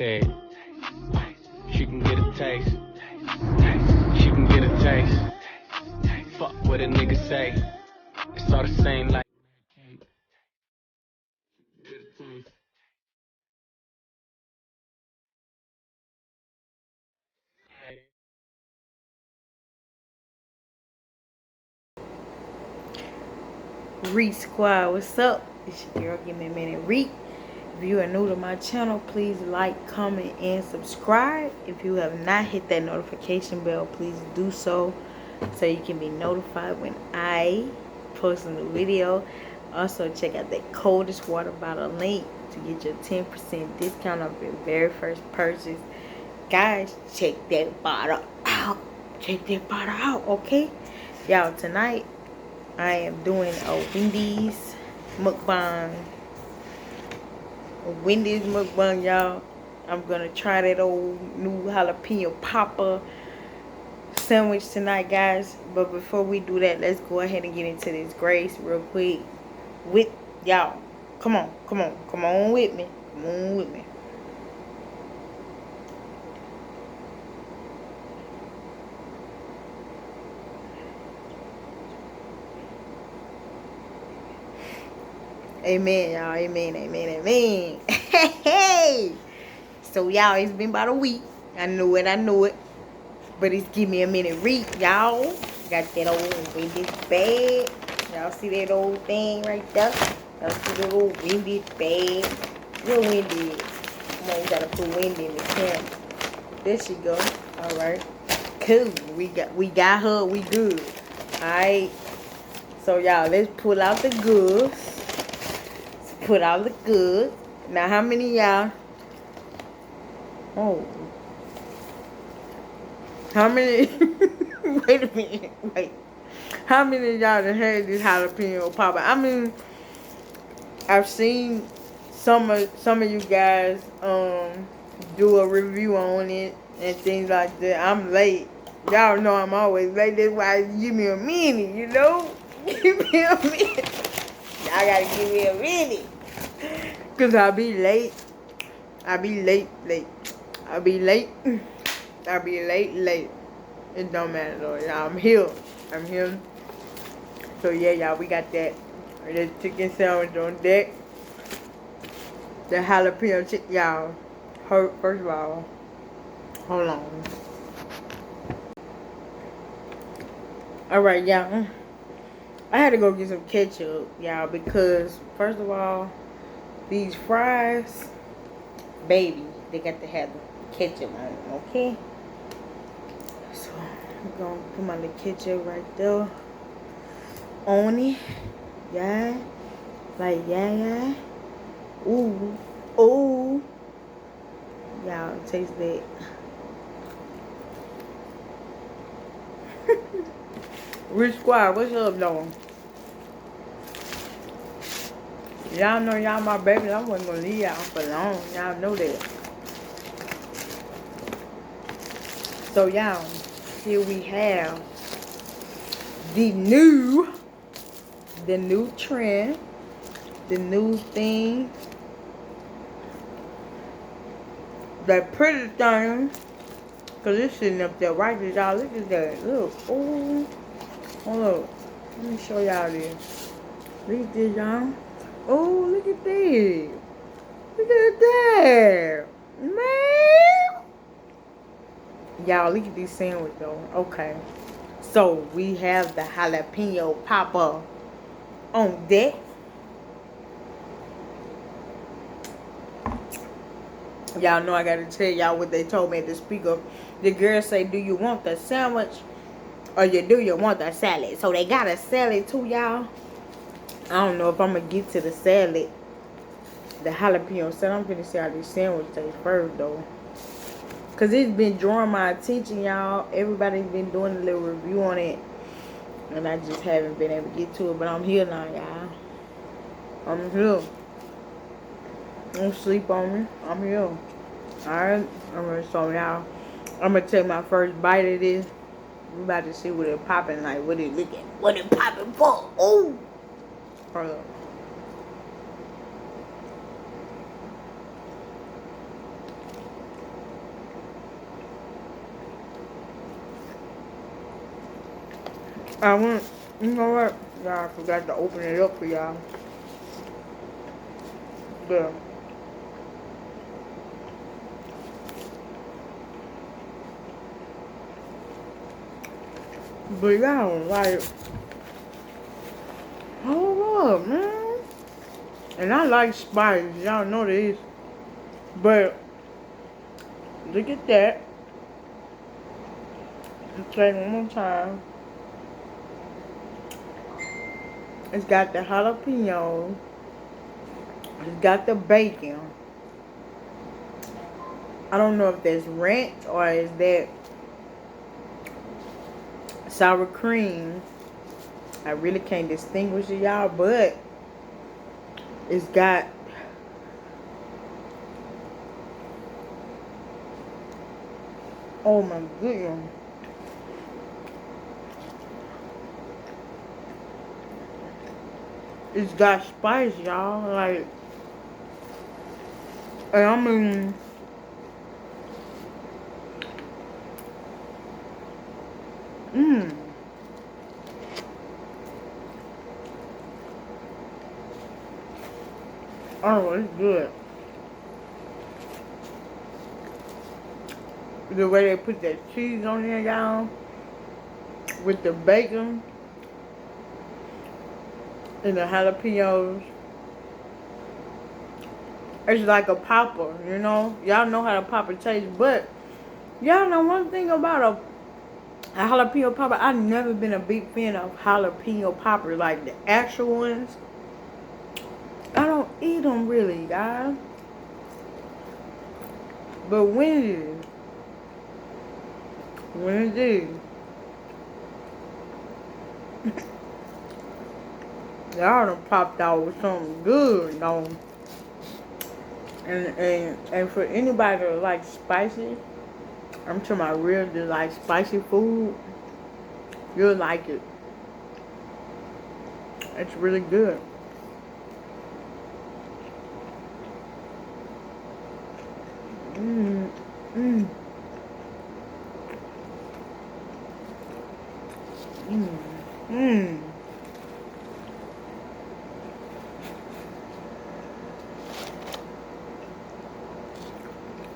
Said she can get a taste. She can get a taste. Fuck what a nigga say. It's all the same like. Reek Squad, what's up? It's your girl, give me a minute. Reek. If you are new to my channel, please like, comment, and subscribe. If you have not hit that notification bell, please do so you can be notified when I post a new video. Also, check out that coldest water bottle link to get your 10% discount off your very first purchase. Guys, check that bottle out. Check that bottle out, okay? Y'all, tonight I am doing a Wendy's mukbang. A Wendy's mukbang, y'all. I'm gonna try that old new jalapeno popper sandwich tonight, guys. But before we do that, let's go ahead and get into this grace real quick with y'all. Come on with me. Come on with me. Amen, y'all. Amen. Hey. So, y'all, it's been about a week. I knew it. But it's give me a minute read, y'all. Got that old Wendy's bag. Y'all see that old thing right there? Y'all see that old Wendy's bag? Where Wendy is? Come on, we gotta put Wendy in the camera. There she go. Alright. Cool. We got her. We good. Alright. So, y'all, let's pull out the goods. Put out the goods. Now, how many y'all? Oh. How many? Wait a minute. Wait. How many of y'all have had this jalapeno popper? I mean, I've seen some of you guys do a review on it and things like that. I'm late. Y'all know I'm always late. That's why you give me a minute, you know? Give me a minute. Y'all gotta give me a minute. Cause I'll be late. I'll be late. It don't matter though. Y'all, I'm here. So yeah, y'all, we got that. The chicken sandwich on deck. The jalapeno chicken, y'all. First of all, hold on. Alright, y'all. I had to go get some ketchup, y'all, because first of all, these fries, baby, they got to have the ketchup on them, okay? So, I'm going to put my little ketchup right there on it. Yeah. Like, yeah. Ooh. Y'all, taste that. Rich Squad, what's up, though? Y'all know y'all my baby. I wasn't gonna leave y'all for long. Y'all know that. So y'all, here we have the new trend, the new thing, that pretty thing. Cause it's sitting up there right there, y'all. Look at that. Look. Oh, hold up. Let me show y'all this. Look at this, y'all. Oh, look at this. Look at that. Man. Y'all, look at this sandwich, though. Okay. So, we have the jalapeno popper on deck. Y'all know I gotta tell y'all what they told me at the speaker. The girl say, do you want the sandwich or do you want the salad? So, they got a salad, too, y'all. I don't know if I'm gonna get to the salad. The jalapeno salad. I'm gonna see how this sandwich tastes first, though. Because it's been drawing my attention, y'all. Everybody's been doing a little review on it. And I just haven't been able to get to it. But I'm here now, y'all. I'm here. Don't sleep on me. I'm here. Alright? So, y'all, I'm going to take my first bite of this. We about to see what it popping like. What it looking. What it popping for. Oh! Hold up. I want, you know what? Y'all, I forgot to open it up for y'all. But y'all, like, hold up, man. And I like spice. Y'all know this. But look at that. Let's try it one more time. It's got the jalapeno. It's got the bacon. I don't know if that's ranch or is that sour cream. I really can't distinguish it, y'all, but it's got oh my goodness. It's got spice, y'all. Like, and I mean, oh, it's good. The way they put that cheese on there, y'all, with the bacon and the jalapenos. It's like a popper, you know? Y'all know how the popper tastes, but y'all know one thing about a jalapeno popper? I've never been a big fan of jalapeno popper, like the actual ones. I don't eat them really, guys. But Wendy, y'all done popped out with something good, though. And for anybody that likes spicy, I'm talking about real that like spicy food, you'll like it. It's really good. Mmm. Mmm. Mmm. Mmm.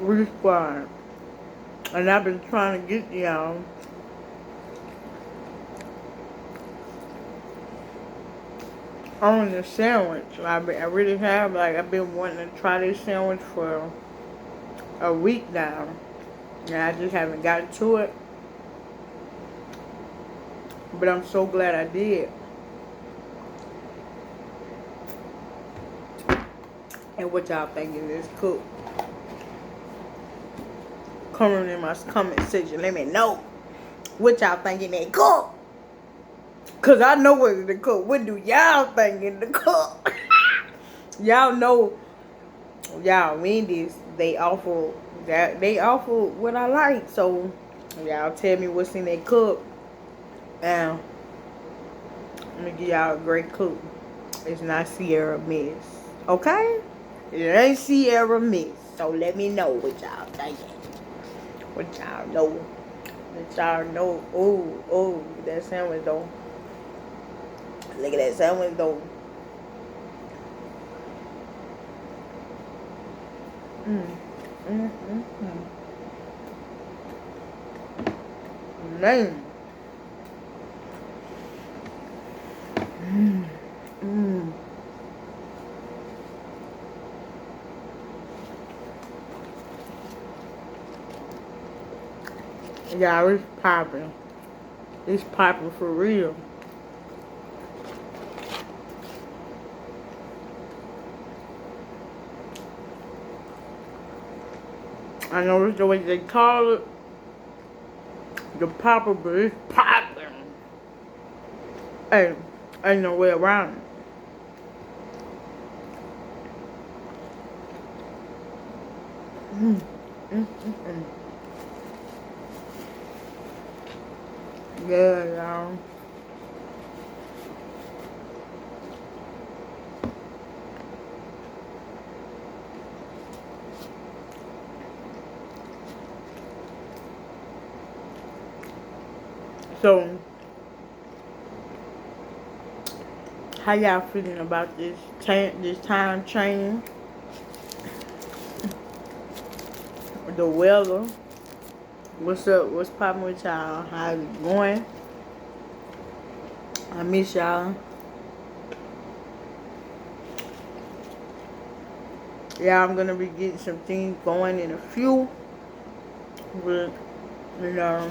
Really squad. And I've been trying to get y'all on the sandwich. I really have. Like, I've been wanting to try this sandwich for a week now. And I just haven't gotten to it. But I'm so glad I did. And what y'all think of this cook? Comment in my comment section. Let me know what y'all think in that cook. Cause I know what's in the cook. What do y'all think in the cook? Y'all know, y'all Wendys, they offer what I like. So y'all tell me what's in that cook. Now I'm gonna give y'all a great cook. It's not Sierra Miss. Okay? It ain't Sierra Miss. So let me know what y'all thinking. What y'all know. Let y'all know. Oh, that sandwich though. Look at that sandwich though. Man. Yeah, it's popping. It's popping for real. I know it's the way they call it, the popper, but it's popping. Hey, ain't no way around it. Yeah, y'all. So How y'all feeling about this time change? The weather? What's up? What's poppin' with y'all? How's it going? I miss y'all. Yeah, I'm gonna be getting some things going in a few. But, you know,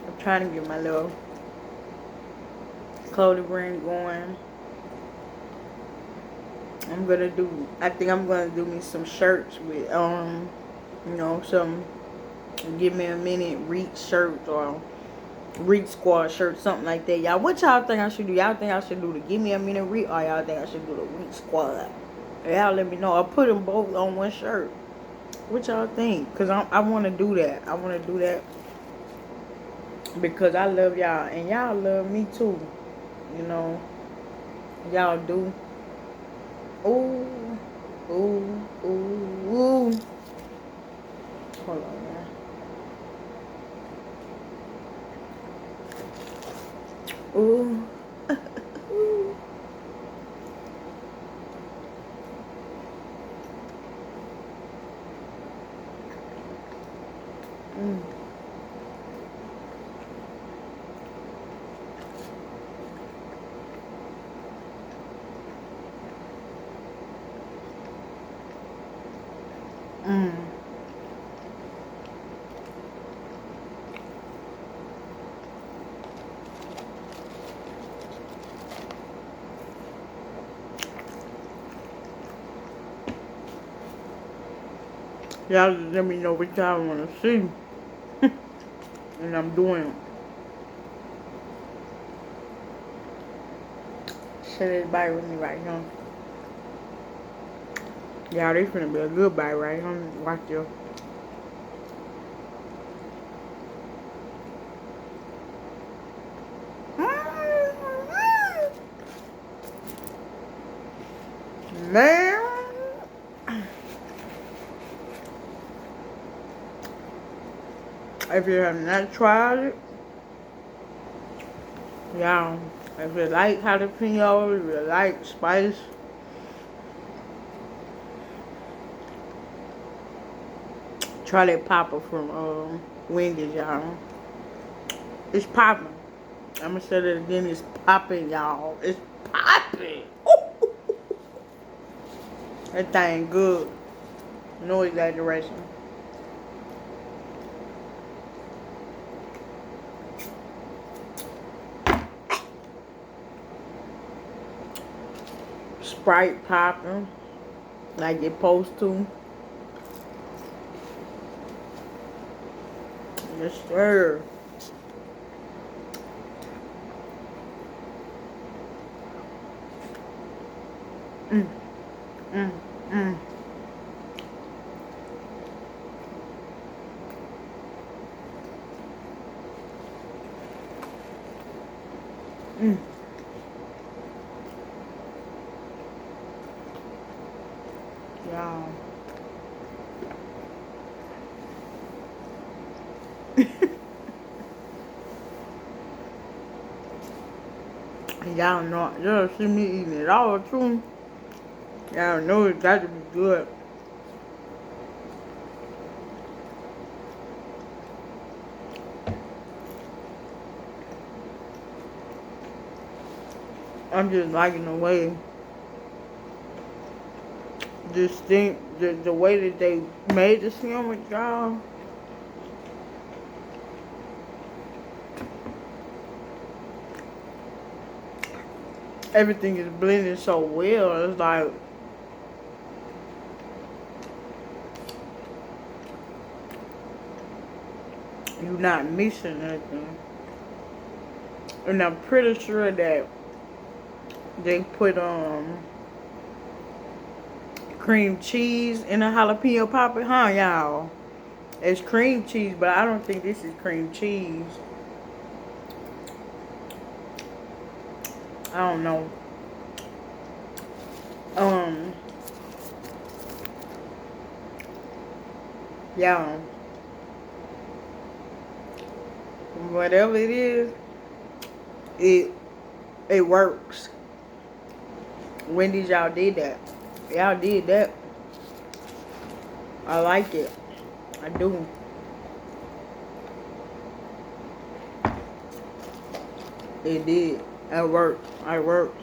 I'm trying to get my little clothing brand going. I think I'm gonna do me some shirts with, you know, some, give me a minute reach shirts or reach squad shirts, something like that. Y'all, what y'all think I should do? Y'all think I should do the give me a minute reach, or y'all think I should do the reach squad? Y'all let me know. I'll put them both on one shirt. What y'all think? Because I want to do that. I want to do that because I love y'all and y'all love me too. You know, y'all do. Ooh, ooh, ooh, ooh. Hold on, man. Ooh. Mm. Mm. Y'all just let me know what y'all want to see. And I'm doing it. Share this bite with me right now. Y'all, this finna be a good bite right here. Watch you. Man. If you have not tried it, y'all, if you like jalapeno, if you like spice, try that popper from Wendy's, y'all. It's popping. I'm gonna say that again. It's popping, y'all. It's popping. That thing good. No exaggeration. Sprite popping like it supposed to. Yes, sir. Mm, mm, mm. Mm. Y'all. Y'all know, y'all see me eating it all too. Y'all know it got to be good. I'm just liking the way, the way that they made the sandwich, y'all. Everything is blending so well. It's like you're not missing nothing. And I'm pretty sure that they put cream cheese in a jalapeno popper, huh, y'all? It's cream cheese, but I don't think this is cream cheese. I don't know. Yeah. Whatever it is, it works. Wendy's, y'all did that. Y'all did that. I like it. I do. It did. I worked. I worked.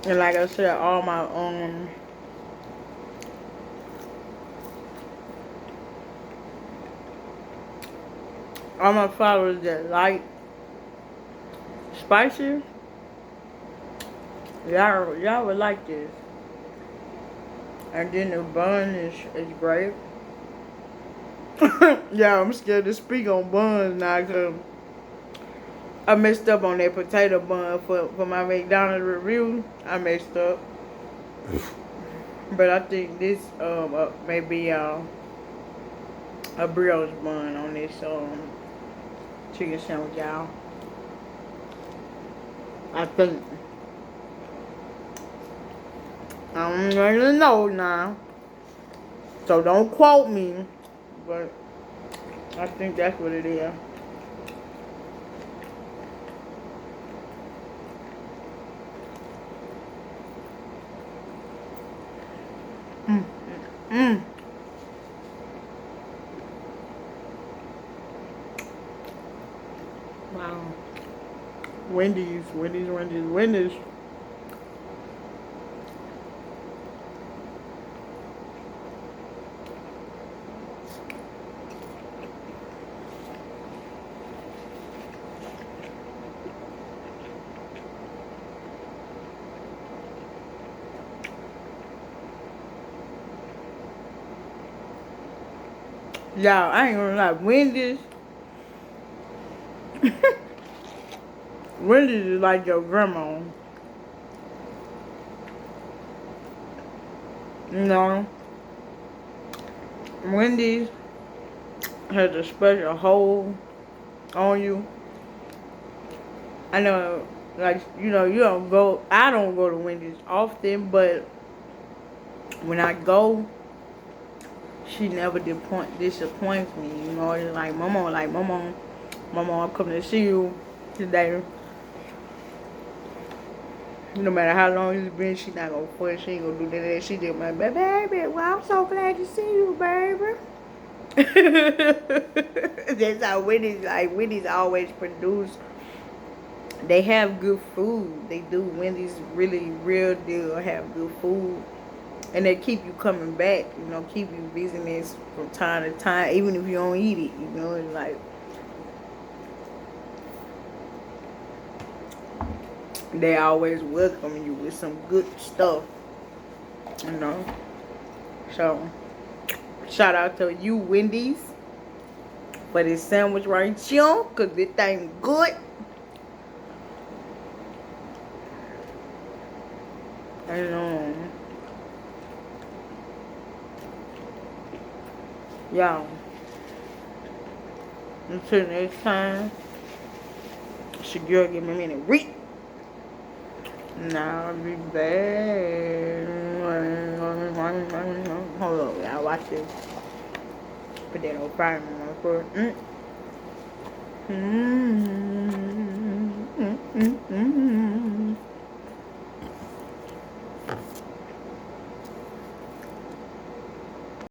And like I said, all my followers that like spicy, y'all would like this. And then the bun is great. Yeah, I'm scared to speak on buns now because I messed up on that potato bun for my McDonald's review. I messed up. But I think this may be a brioche bun on this chicken sandwich, y'all. I think. I don't really know now. So don't quote me. But I think that's what it is. Wow. Wendy's. Y'all, I ain't gonna lie. Wendy's. Wendy's is like your grandma. You know? Wendy's has a special hold on you. I know, like, you know, I don't go to Wendy's often, but when I go, she never disappoints me. You know, it's like, Mama, I'm coming to see you today. No matter how long it's been, she not gonna fuss. She ain't gonna do that. She just like, baby, well, I'm so glad to see you, baby. That's how Wendy's, like, Wendy's always produce. They have good food. They do. Wendy's really, real deal, have good food. And they keep you coming back, you know, keep you visiting from time to time, even if you don't eat it, you know, it's like, they always welcome you with some good stuff, you know. So, shout out to you, Wendy's, for this sandwich right here, because this thing good. And, y'all, until next time, it's your girl, give me a minute, read. Now I'll be back. Hold on, y'all, watch this. Put that on fire on my foot.